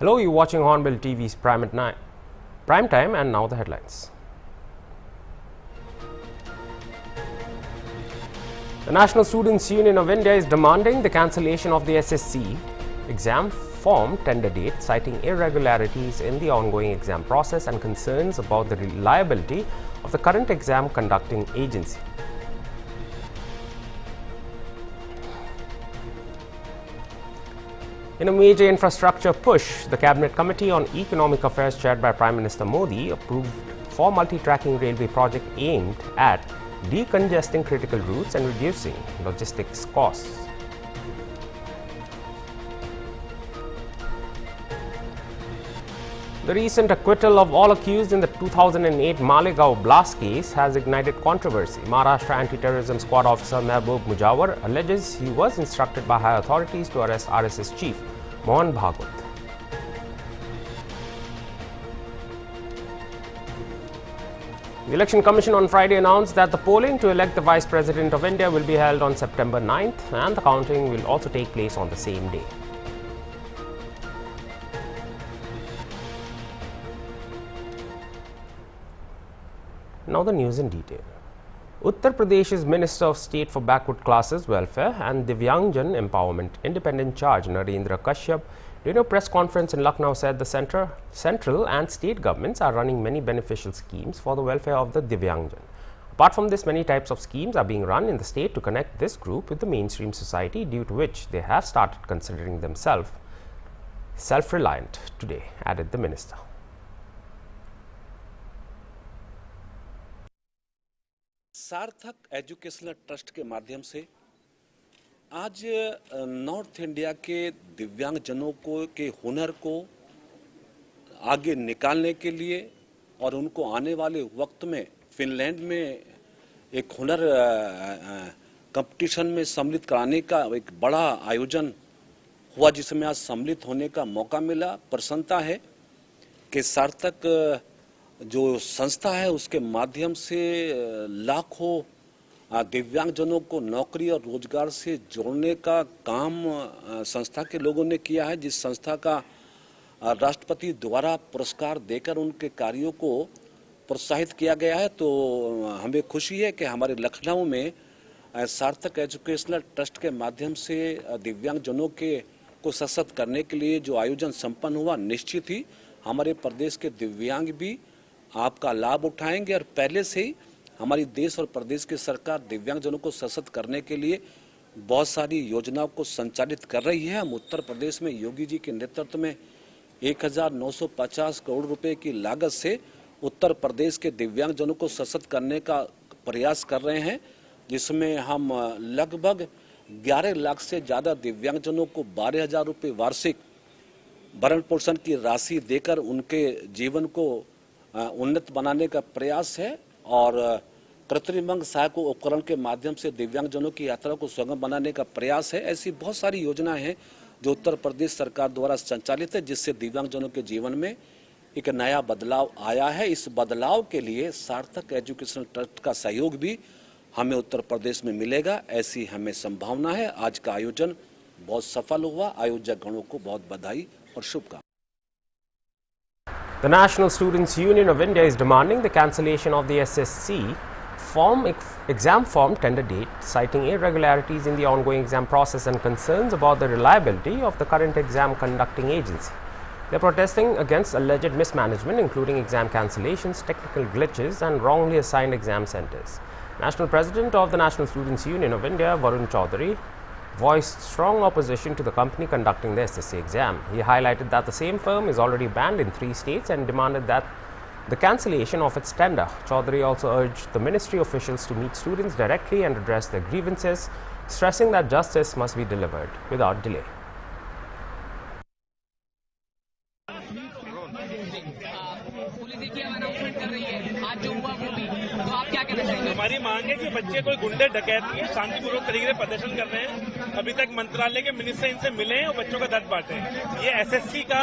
Hello, you're watching Hornbill TV's Prime Time, and now the headlines. The National Students Union of India is demanding the cancellation of the SSC exam form tender date, citing irregularities in the ongoing exam process and concerns about the reliability of the current exam conducting agency. In a major infrastructure push, the Cabinet Committee on Economic Affairs chaired by Prime Minister Modi approved 4 multi-tracking railway projects aimed at decongesting critical routes and reducing logistics costs. The recent acquittal of all accused in the 2008 Malegaon blast case has ignited controversy. Maharashtra Anti-Terrorism Squad officer Mehboob Mujawar alleges he was instructed by high authorities to arrest RSS chief Mohan Bhagwat. The Election Commission on Friday announced that the polling to elect the Vice President of India will be held on September 9th, and the counting will also take place on the same day. Now the news in detail. Uttar Pradesh's Minister of State for Backward Classes Welfare and Divyangjan Empowerment Independent Charge Narendra Kashyap, during a press conference in Lucknow, said the central and state governments are running many beneficial schemes for the welfare of the Divyangjan. Apart from this, many types of schemes are being run in the state to connect this group with the mainstream society, due to which they have started considering themselves self-reliant today, added the minister. सार्थक educational trust के माध्यम से आज north India के दिव्यांगजनों को के हुनर को आगे निकालने के लिए और उनको आने वाले वक्त में फिनलैंड में एक हुनर कंपटीशन में सम्मिलित कराने का एक बड़ा आयोजन हुआ, जिसमें आज सम्मिलित होने का मौका मिला। प्रसन्नता है कि सार्थक जो संस्था है उसके माध्यम से लाखों दिव्यांगजनों को नौकरी और रोजगार से जोड़ने का काम संस्था के लोगों ने किया है, जिस संस्था का राष्ट्रपति द्वारा पुरस्कार देकर उनके कार्यों को प्रोत्साहित किया गया है। तो हमें खुशी है कि हमारे लखनऊ में सार्थक एजुकेशनल ट्रस्ट के माध्यम से दिव्यांगजनों को सशक्त करने के लिए जो आयोजन संपन्न हुआ, निश्चित ही हमारे प्रदेश के दिव्यांग भी आपका लाभ उठाएंगे। और पहले से ही हमारी देश और प्रदेश की सरकार दिव्यांगजनों को सशक्त करने के लिए बहुत सारी योजनाओं को संचालित कर रही है। हम उत्तर प्रदेश में योगी जी के नेतृत्व में 1950 करोड़ रुपए की लागत से उत्तर प्रदेश के दिव्यांगजनों को सशक्त करने का प्रयास कर रहे हैं, जिसमें हम लगभग 11 लाख से ज़्यादा दिव्यांगजनों को 12,000 रुपये वार्षिक भरण पोषण की राशि देकर उनके जीवन को उन्नत बनाने का प्रयास है। और कृत्रिम अंग सहायक उपकरण के माध्यम से दिव्यांगजनों की यात्रा को सुगम बनाने का प्रयास है। ऐसी बहुत सारी योजनाएं हैं जो उत्तर प्रदेश सरकार द्वारा संचालित है, जिससे दिव्यांगजनों के जीवन में एक नया बदलाव आया है। इस बदलाव के लिए सार्थक एजुकेशनल ट्रस्ट का सहयोग भी हमें उत्तर प्रदेश में मिलेगा, ऐसी हमें संभावना है। आज का आयोजन बहुत सफल हुआ। आयोजक गणों को बहुत बधाई और शुभकामनाएं। The National Students Union of India is demanding the cancellation of the SSC exam form tender date, citing irregularities in the ongoing exam process and concerns about the reliability of the current exam conducting agency. They are protesting against alleged mismanagement, including exam cancellations, technical glitches and wrongly assigned exam centers. National President of the National Students Union of India, Varun Chaudhary, voiced strong opposition to the company conducting the SSC exam. He highlighted that the same firm is already banned in 3 states and demanded that the cancellation of its tender. Chaudhary also urged the ministry officials to meet students directly and address their grievances, stressing that justice must be delivered without delay. Police एक announcement कर रही है आज जो हुआ वो भी, तो आप क्या कहना चाहेंगे? हमारी मांग है कि बच्चे कोई गुंडे डकैत नहीं है, शांतिपूर्वक तरीके से प्रदर्शन कर रहे हैं। अभी तक मंत्रालय के मिनिस्टर इनसे मिले हैं और बच्चों का दर्द बांटे। ये एसएससी का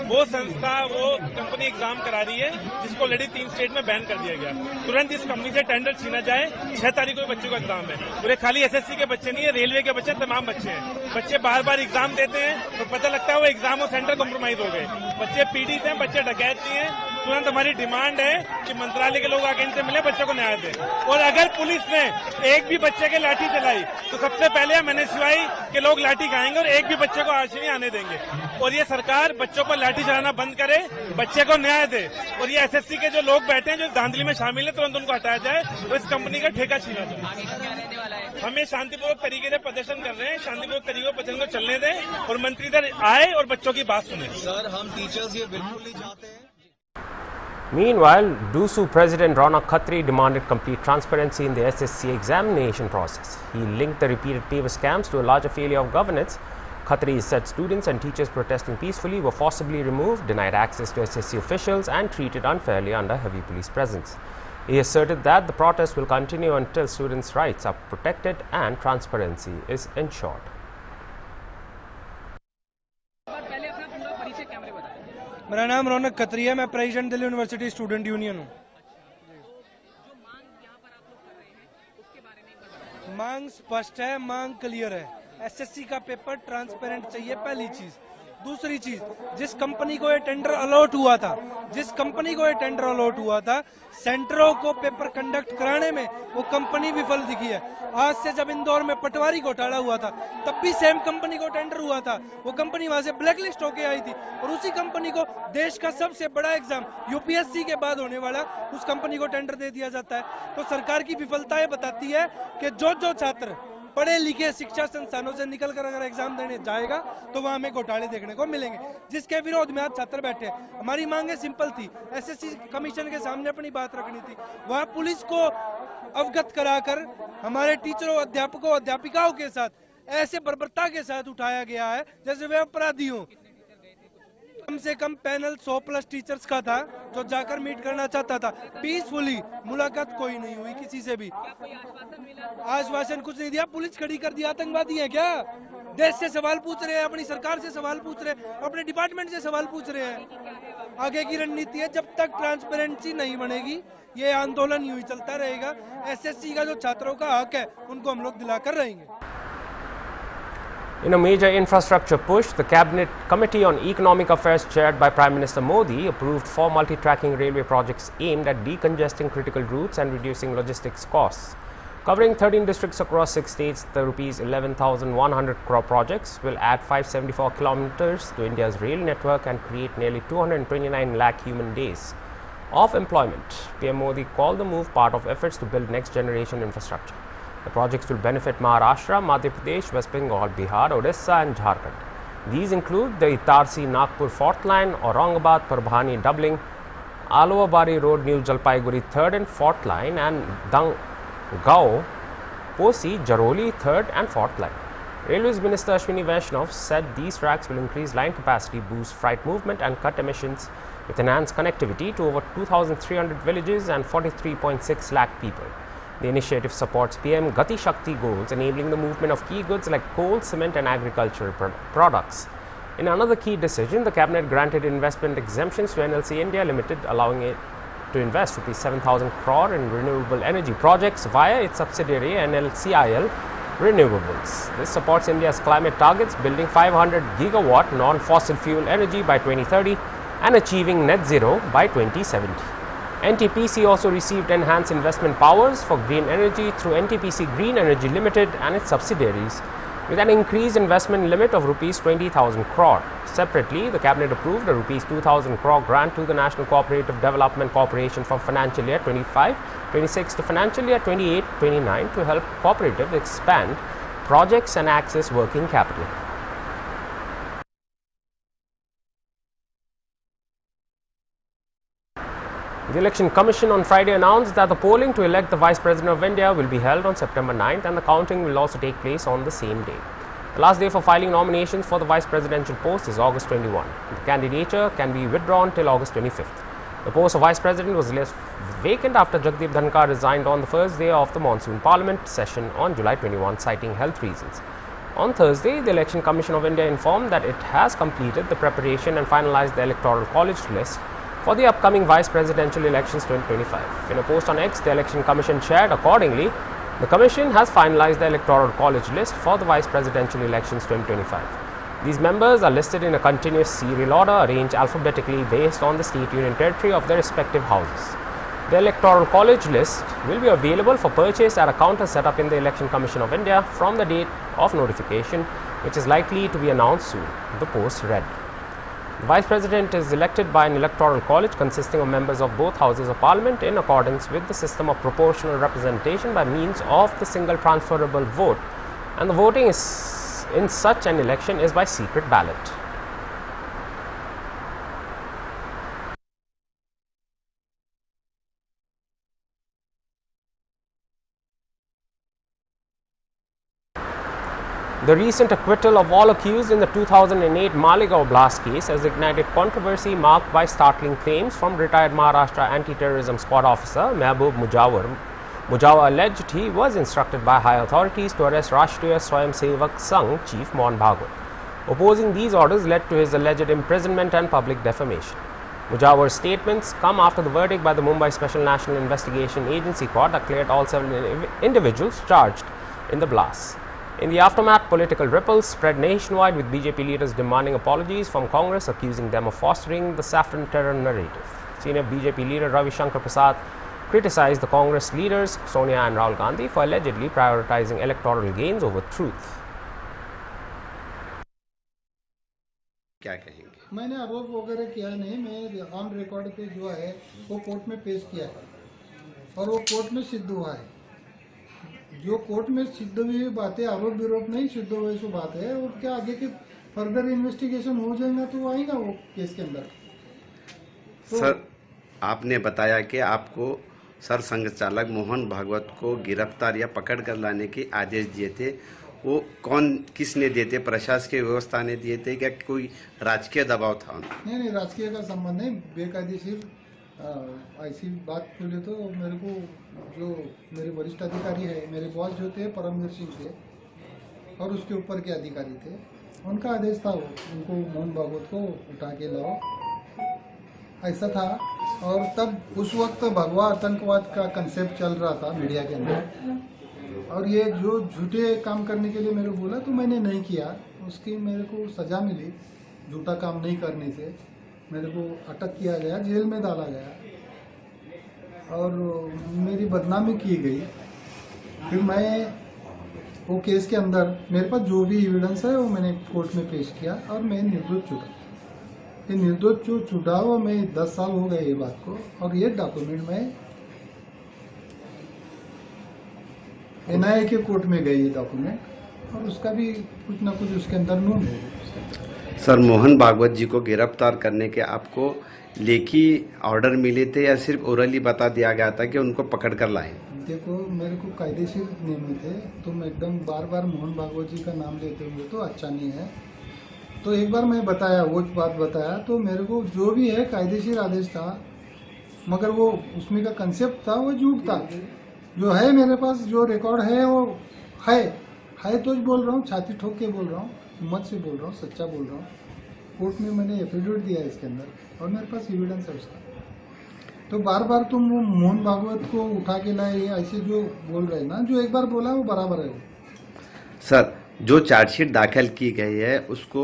वो संस्था, वो कंपनी एग्जाम करा रही है जिसको ऑलरेडी 3 स्टेट में बैन कर दिया गया। तुरंत इस कंपनी से टेंडर छीना जाए। 6 तारीख को बच्चों का एग्जाम है। पूरे खाली एसएससी के बच्चे नहीं है, रेलवे के बच्चे, तमाम बच्चे हैं। बच्चे बार बार एग्जाम देते हैं तो पता लगता है वो एग्जाम और सेंटर कॉम्प्रोमाइज हो गए। बच्चे पीड़ित हैं, बच्चे डकैत नहीं है। तुरंत हमारी डिमांड है कि मंत्रालय के लोग आगे इनसे मिले, बच्चों को न्याय दें। और अगर पुलिस ने एक भी बच्चे के लाठी चलाई तो सबसे पहले हम एनएसयूआई के लोग लाठी खाएंगे और एक भी बच्चे को आज नहीं आने देंगे। और ये सरकार बच्चों पर लाठी चलाना बंद करे, बच्चे को न्याय दे। और ये एसएससी के जो लोग बैठे हैं, जो धांधली में शामिल है, तुरंत उनको हटाया जाए और इस कंपनी का ठेका छीना जाए। हम ये शांतिपूर्वक तरीके से प्रदर्शन कर रहे हैं, शांतिपूर्वक तरीके से प्रदर्शन को चलने दें और मंत्री इधर आए और बच्चों की बात सुने। सर, हम टीचर्स ये बिल्कुल नहीं चाहते हैं। Meanwhile, DUSU President Rana Khatri demanded complete transparency in the SSC examination process. He linked the repeated paper scams to a larger failure of governance. Khatri said students and teachers protesting peacefully were forcibly removed, denied access to SSC officials and treated unfairly under heavy police presence. He asserted that the protest will continue until students' rights are protected and transparency is ensured. मेरा नाम रौनक खत्री है, मैं president Delhi university student union हूँ। मांग स्पष्ट है, मांग clear है। एसएससी का पेपर ट्रांसपेरेंट चाहिए, पहली चीज। दूसरी चीज, जिस कंपनी को ये टेंडर अलॉट हुआ था, सेंटरों को पेपर कंडक्ट कराने में वो कंपनी विफल दिखी है। आज से जब इंदौर में पटवारी घोटाला हुआ था, तब भी सेम कंपनी को टेंडर हुआ था। वो कंपनी वहां से ब्लैकलिस्ट होके आई थी और उसी कंपनी को देश का सबसे बड़ा एग्जाम यूपीएससी के बाद होने वाला, उस कंपनी को टेंडर दे दिया जाता है। तो सरकार की विफलताएं बताती है कि जो छात्र पढ़े लिखे शिक्षा संस्थानों से निकलकर अगर एग्जाम देने जाएगा तो वहां हमें घोटाले देखने को मिलेंगे, जिसके विरोध में आज छात्र बैठे हैं। हमारी मांगे सिंपल थी, एसएससी कमीशन के सामने अपनी बात रखनी थी। वहां पुलिस को अवगत कराकर हमारे टीचरों, अध्यापकों, अध्यापिकाओं के साथ ऐसे बर्बरता के साथ उठाया गया है जैसे वे अपराधी हों। कम से कम पैनल 100+ टीचर्स का था जो जाकर मीट करना चाहता था। पीसफुली मुलाकात कोई नहीं हुई किसी से भी। आश्वासन कुछ नहीं दिया, पुलिस खड़ी कर दिया। आतंकवादी है क्या? देश से सवाल पूछ रहे हैं, अपनी सरकार से सवाल पूछ रहे हैं, अपने डिपार्टमेंट से सवाल पूछ रहे हैं। आगे की रणनीति है, जब तक ट्रांसपेरेंसी नहीं बनेगी ये आंदोलन यूं ही चलता रहेगा। एसएससी का जो छात्रों का हक है उनको हम लोग दिलाकर रहेंगे। In a major infrastructure push, the Cabinet Committee on Economic Affairs chaired by Prime Minister Modi approved 4 multi-tracking railway projects aimed at decongesting critical routes and reducing logistics costs. Covering 13 districts across 6 states, the Rs 11,100 crore projects will add 574 kilometers to India's rail network and create nearly 229 lakh human days of employment. PM Modi called the move part of efforts to build next-generation infrastructure. The projects will benefit Maharashtra, Madhya Pradesh, West Bengal, Bihar, Odisha and Jharkhand. These include the Itarsi-Nagpur Fourth Line, Aurangabad-Parbhani doubling, Alowabari Road, New Jalpaiguri 3rd and 4th Line and Dangao-Posi-Jaroli 3rd and 4th Line. Railways Minister Ashwini Vaishnav said these tracks will increase line capacity, boost freight movement and cut emissions with enhanced connectivity to over 2,300 villages and 43.6 lakh people. The initiative supports PM Gati Shakti goals, enabling the movement of key goods like coal, cement and agricultural products. In another key decision, the Cabinet granted investment exemptions to NLC India Limited, allowing it to invest Rs 7,000 crore in renewable energy projects via its subsidiary NLCIL Renewables. This supports India's climate targets, building 500 gigawatt non-fossil fuel energy by 2030 and achieving net zero by 2070. NTPC also received enhanced investment powers for green energy through NTPC Green Energy Limited and its subsidiaries, with an increased investment limit of Rs 20,000 crore. Separately, the Cabinet approved a Rs 2,000 crore grant to the National Cooperative Development Corporation from financial year 25-26 to financial year 28-29 to help cooperatives expand projects and access working capital. The Election Commission on Friday announced that the polling to elect the Vice President of India will be held on September 9th and the counting will also take place on the same day. The last day for filing nominations for the vice presidential post is August 21. The candidature can be withdrawn till August 25th. The post of vice president was left vacant after Jagdeep Dhankar resigned on the first day of the monsoon parliament session on July 21, citing health reasons. On Thursday, the Election Commission of India informed that it has completed the preparation and finalized the electoral college list for the upcoming vice presidential elections 2025. In a post on X, the Election Commission shared accordingly, the Commission has finalized the electoral college list for the vice presidential elections 2025. These members are listed in a continuous serial order arranged alphabetically based on the state union territory of their respective houses. The electoral college list will be available for purchase at a counter set up in the Election Commission of India from the date of notification, which is likely to be announced soon, the post read. The Vice President is elected by an electoral college consisting of members of both houses of parliament in accordance with the system of proportional representation by means of the single transferable vote, and the voting is in such an election is by secret ballot. The recent acquittal of all accused in the 2008 Malegaon blast case has ignited controversy marked by startling claims from retired Maharashtra anti-terrorism squad officer Mehboob Mujawar. Mujawar alleged he was instructed by high authorities to arrest Rashtriya Swayamsevak Sangh chief Mohan Bhagwat. Opposing these orders led to his alleged imprisonment and public defamation. Mujawar's statements come after the verdict by the Mumbai Special National Investigation Agency court that cleared all 7 individuals charged in the blasts. In the aftermath, political ripples spread nationwide, with BJP leaders demanding apologies from Congress, accusing them of fostering the saffron terror narrative. Senior BJP leader Ravi Shankar Prasad criticized the Congress leaders Sonia and Rahul Gandhi for allegedly prioritizing electoral gains over truth. क्या कहेंगे? मैंने आरोप वगैरह किया नहीं, मैं on record पे जो है वो कोर्ट में पेश किया है और वो कोर्ट में सिद्ध हुआ है। जो कोर्ट में सिद्ध हुई बातें आरोप विरोप नहीं सिद्ध हुए सो बात है, और क्या आगे की फर्दर इन्वेस्टिगेशन हो जाएगा तो वो आएगा वो केस के अंदर। तो सर, आपने बताया कि आपको सर संघ चालक मोहन भागवत को गिरफ्तार या पकड़ कर लाने के आदेश दिए थे, वो कौन किसने दिए थे? प्रशासकीय व्यवस्था ने दिए थे क्या कोई राजकीय दबाव था? नहीं, राजकीय का संबंध नहीं, बेकायदेशीर ऐसी बात बोले तो मेरे को जो मेरे वरिष्ठ अधिकारी है, मेरे बॉस जो थे परमवीर सिंह थे और उसके ऊपर के अधिकारी थे, उनका आदेश था उनको मोहन भागवत को उठा के लाओ, ऐसा था। और तब उस वक्त भगवा आतंकवाद का कंसेप्ट चल रहा था मीडिया के अंदर, और ये जो झूठे काम करने के लिए मेरे को बोला तो मैंने नहीं किया, उसकी मेरे को सजा मिली। झूठा काम नहीं करने से मेरे को अटक किया गया, जेल में डाला गया और मेरी बदनामी की गई। फिर मैं वो केस के अंदर मेरे पास जो भी एविडेंस है वो मैंने कोर्ट में पेश किया और मैं निर्दोष छूटा। ये निर्दोष जो छूटा हुआ मैं 10 साल हो गए ये बात को, और ये डॉक्यूमेंट में NIA के कोर्ट में गए ये डॉक्यूमेंट, और उसका भी कुछ ना कुछ उसके अंदर नून है। सर, मोहन भागवत जी को गिरफ्तार करने के आपको लेखी ऑर्डर मिले थे या सिर्फ ओरली बता दिया गया था कि उनको पकड़ कर लाएं? देखो, मेरे को कायदेशीर नियमित है, तुम एकदम बार बार मोहन भागवत जी का नाम लेते हुए तो अच्छा नहीं है। तो एक बार मैं बताया, वो बात बताया, तो मेरे को जो भी है कायदेशीर आदेश था, मगर वो उसमें का कंसेप्ट था वो झूठ था। जो है मेरे पास जो रिकॉर्ड है वो है तो बोल रहा हूँ, छाती ठोक के बोल रहा हूँ, हिम्मत से बोल रहा हूँ, सच्चा बोल रहा हूँ। कोर्ट में मैंने एफिडेविट दिया है इसके अंदर और मेरे पास एविडेंस है उसका। तो बार बार तुम वो मोहन भागवत को उठा के लाए ऐसे जो बोल रहे ना, जो एक बार बोला वो बराबर है। सर, जो चार्जशीट दाखिल की गई है उसको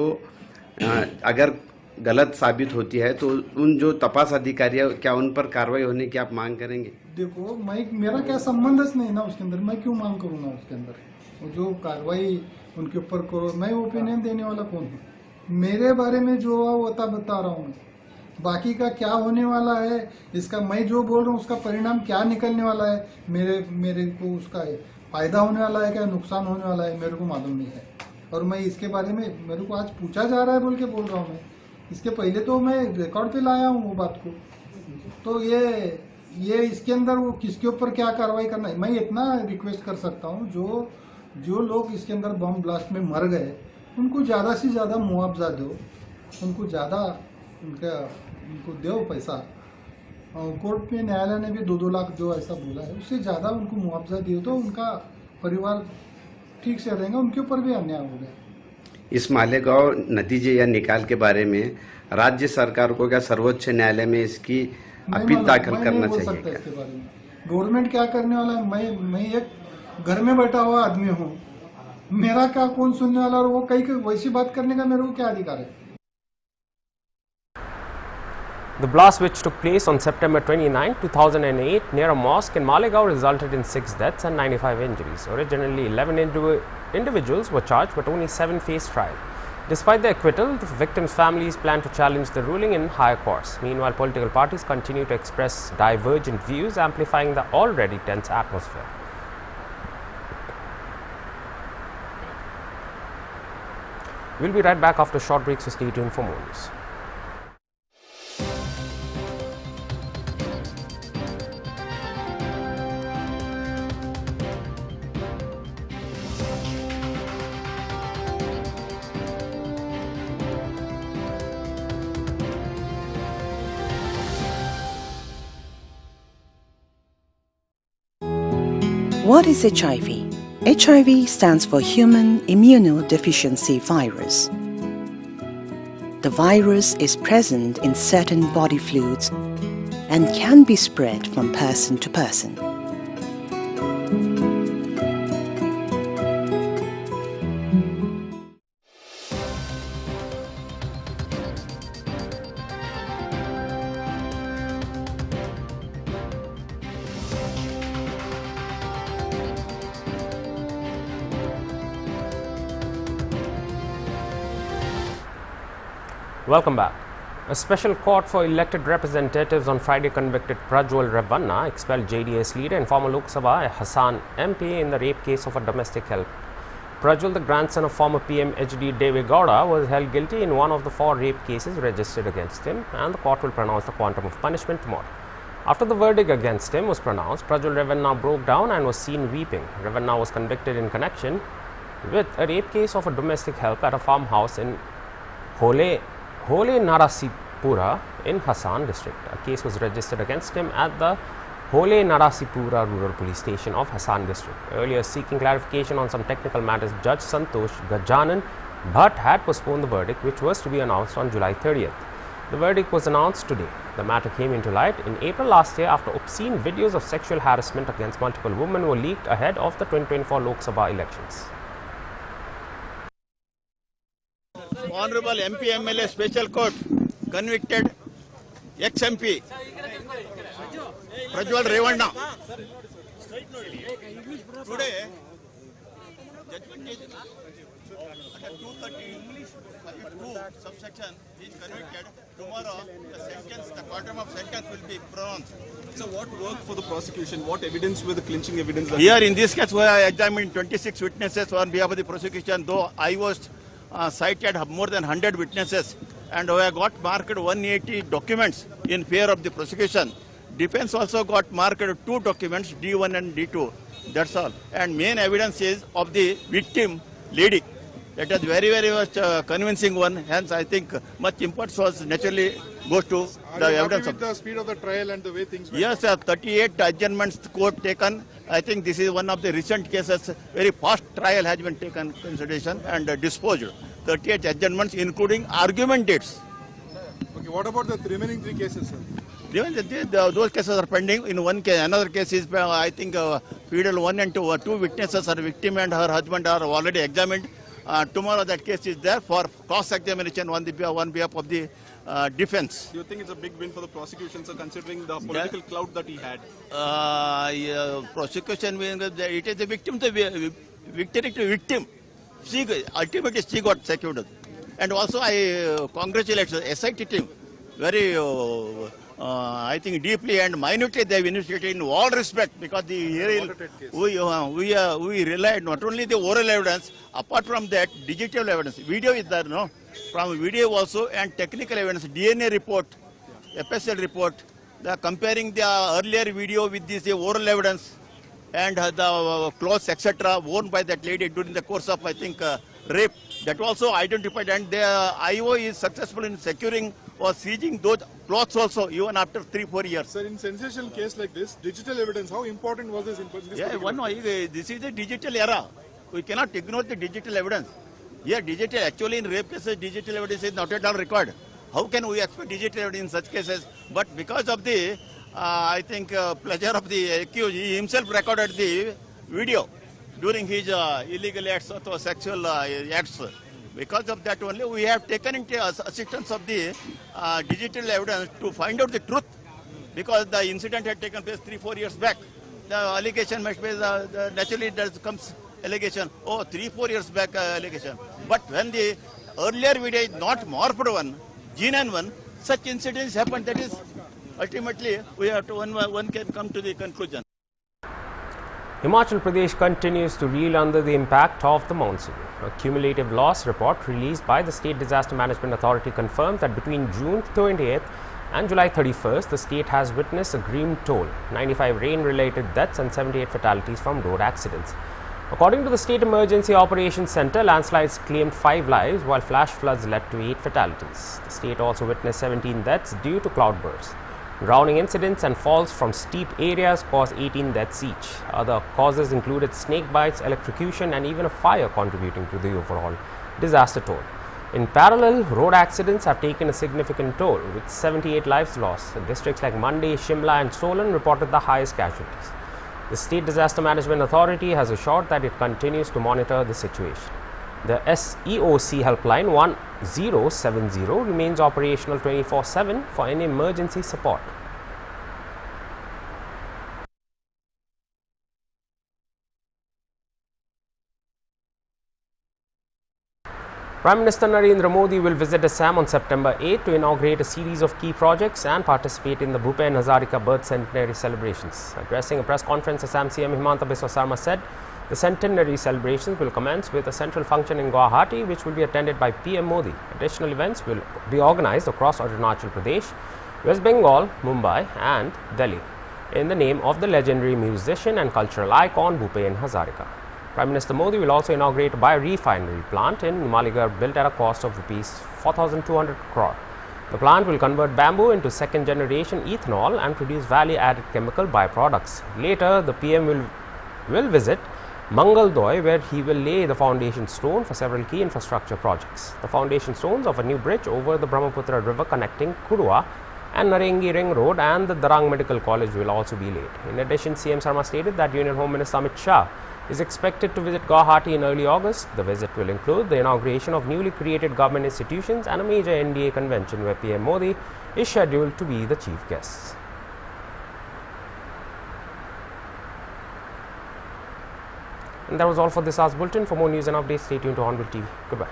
अगर गलत साबित होती है तो उन जो तपास अधिकारी है क्या उन पर कार्रवाई होने की आप मांग करेंगे? देखो, मेरा क्या संबंध नहीं ना उसके अंदर, मैं क्यों मांग करूँगा उसके अंदर? वो जो कार्रवाई उनके ऊपर करो, मैं ओपिनियन देने वाला कौन हूँ? मेरे बारे में जो हुआ वो बता रहा हूँ मैं। बाकी का क्या होने वाला है, इसका मैं जो बोल रहा हूँ उसका परिणाम क्या निकलने वाला है, मेरे को उसका फायदा होने वाला है क्या नुकसान होने वाला है, मेरे को मालूम नहीं है। और मैं इसके बारे में मेरे को आज पूछा जा रहा है बोल के बोल रहा हूँ मैं। इसके पहले तो मैं रिकॉर्ड पे लाया हूँ वो बात को। तो ये इसके अंदर वो किसके ऊपर क्या कार्रवाई करना है, मैं इतना रिक्वेस्ट कर सकता हूँ, जो जो लोग इसके अंदर बम ब्लास्ट में मर गए उनको ज़्यादा से ज़्यादा मुआवजा दो, उनको ज़्यादा उनको दो पैसा। कोर्ट में न्यायालय ने भी 2-2 लाख जो ऐसा बोला है, उससे ज़्यादा उनको मुआवजा दियो तो उनका परिवार ठीक से रहेगा, उनके ऊपर भी अन्याय हो गया। इस मालेगांव नतीजे या निकाल के बारे में राज्य सरकार को क्या सर्वोच्च न्यायालय में इसकी अपील दाखिल करना चाहिए क्या? इसके बारे में गवर्नमेंट क्या करने वाला है? मैं एक घर में बैठा हुआ आदमी हूँ, मेरा क्या कौन सुनने वाला, और वो कहीं वैसी बात करने का मेरे को क्या अधिकार है? The blast, which took place on September 29, 2008 near a mosque in Malegaon, resulted in 6 deaths and 95 injuries. Originally 11 individuals were charged, but only 7 faced trial. Despite the acquittal, the victims' families plan to challenge the ruling in higher courts. Meanwhile, political parties continue to express divergent views, amplifying the already tense atmosphere. We'll be right back after a short break, so stay tuned for more news. What is HIV? HIV stands for Human Immunodeficiency Virus. The virus is present in certain body fluids and can be spread from person to person. Welcome back. A special court for elected representatives on Friday convicted Prajwal Revanna, expelled JDS leader and former Lok Sabha Assam MP in the rape case of a domestic help. Prajwal, the grandson of former PM H.D. Deve Gowda, was held guilty in one of the 4 rape cases registered against him, and the court will pronounce the quantum of punishment tomorrow. After the verdict against him was pronounced, Prajwal Revanna broke down and was seen weeping. Revanna was convicted in connection with a rape case of a domestic help at a farmhouse in Hole Narasipura in Hassan district. A case was registered against him at the Hole Narasipura Rural Police Station of Hassan district. Earlier, seeking clarification on some technical matters, Judge Santosh Gajanan Bhatt had postponed the verdict, which was to be announced on July 30th. The verdict was announced today. The matter came into light in April last year after obscene videos of sexual harassment against multiple women were leaked ahead of the 2024 Lok Sabha elections. Honorable MP MLA Special Court convicted ex-MP Prajwal Revanna. Today, judgment is under 232 subsection is convicted. Tomorrow, the quantum of sentence will be pronounced. So what worked for the prosecution? What evidence were the clinching evidence? Here in this case, we have examined 26 witnesses on behalf of the prosecution, though I was cited more than 100 witnesses, and we have got marked 180 documents in favor of the prosecution. Defense also got marked 2 documents, D1 and D2. That's all. And main evidence is of the victim lady. That is very much convincing one. Hence, I think much importance was naturally goes to the evidence. With the speed of the trial and the way things went? Yes, 38 adjournments court taken. I think this is one of the recent cases. Very fast trial has been taken consideration and disposed. 38 adjournments, including argument dates. Okay, what about the remaining 3 cases, sir? Those cases are pending. In one case, another case is, I think, Fidel 1 and 2. 2 witnesses, her victim and her husband, are already examined. Tomorrow that case is there for cross-examination on behalf of the defense. Do you think it's a big win for the prosecution, sir, considering the political clout that he had? Prosecution, it is the victim, victory to victim. Ultimately, she got secured. And also, I congratulate the SIT team. Very, I think, deeply and minutely they have initiated in all respect, because we relied not only the oral evidence, apart from that, digital evidence. Video is there, no? From video also, and technical evidence, DNA report, FSL report, comparing the earlier video with this oral evidence. and the clothes, etc., worn by that lady during the course of, I think, rape. That also identified, and the IO is successful in securing or seizing those clothes also, even after 3-4 years. Sir, in sensational case like this, digital evidence, how important was this in this? Yeah, this is the digital era. We cannot ignore the digital evidence. Yeah, digital, actually in rape cases, digital evidence is not at all required. How can we expect digital evidence in such cases? But because of the, I think, pleasure of the accused, he himself recorded the video during his illegal acts or sexual acts. Because of that only, we have taken into assistance of the digital evidence to find out the truth. Because the incident had taken place 3-4 years back. The allegation must be, naturally there comes allegation, 3-4 years back allegation. But when the earlier video is not morphed one, genuine one, such incidents happen. That is, ultimately, we have to, one can come to the conclusion. Himachal Pradesh continues to reel under the impact of the monsoon. A cumulative loss report released by the State Disaster Management Authority confirms that between June 28th and July 31st, the state has witnessed a grim toll, 95 rain-related deaths and 78 fatalities from road accidents. According to the State Emergency Operations Center, landslides claimed 5 lives, while flash floods led to 8 fatalities. The state also witnessed 17 deaths due to cloudbursts. Drowning incidents and falls from steep areas caused 18 deaths each. Other causes included snake bites, electrocution, and even a fire contributing to the overall disaster toll. In parallel, road accidents have taken a significant toll, with 78 lives lost. Districts like Mandi, Shimla, and Solan reported the highest casualties. The State Disaster Management Authority has assured that it continues to monitor the situation. The SEOC helpline 1070 remains operational 24/7 for any emergency support. Prime Minister Narendra Modi will visit Assam on September 8 to inaugurate a series of key projects and participate in the Bhupen Hazarika birth centenary celebrations. Addressing a press conference, Assam CM Himanta Biswa Sarma said the centenary celebrations will commence with a central function in Guwahati, which will be attended by PM Modi. Additional events will be organized across Arunachal Pradesh, West Bengal, Mumbai and Delhi in the name of the legendary musician and cultural icon Bhupen Hazarika. Prime Minister Modi will also inaugurate a biorefinery plant in Malegaon built at a cost of Rs 4,200 crore. The plant will convert bamboo into second-generation ethanol and produce value-added chemical byproducts. Later, the PM will visit Mangaldoy, where he will lay the foundation stone for several key infrastructure projects. The foundation stones of a new bridge over the Brahmaputra River connecting Kudua and Narengi Ring Road and the Darang Medical College will also be laid. In addition, CM Sarma stated that Union Home Minister Amit Shah is expected to visit Guwahati in early August. The visit will include the inauguration of newly created government institutions and a major NDA convention where PM Modi is scheduled to be the chief guest. And that was all for this hour's bulletin. For more news and updates, stay tuned to HORNBILL TV. Goodbye.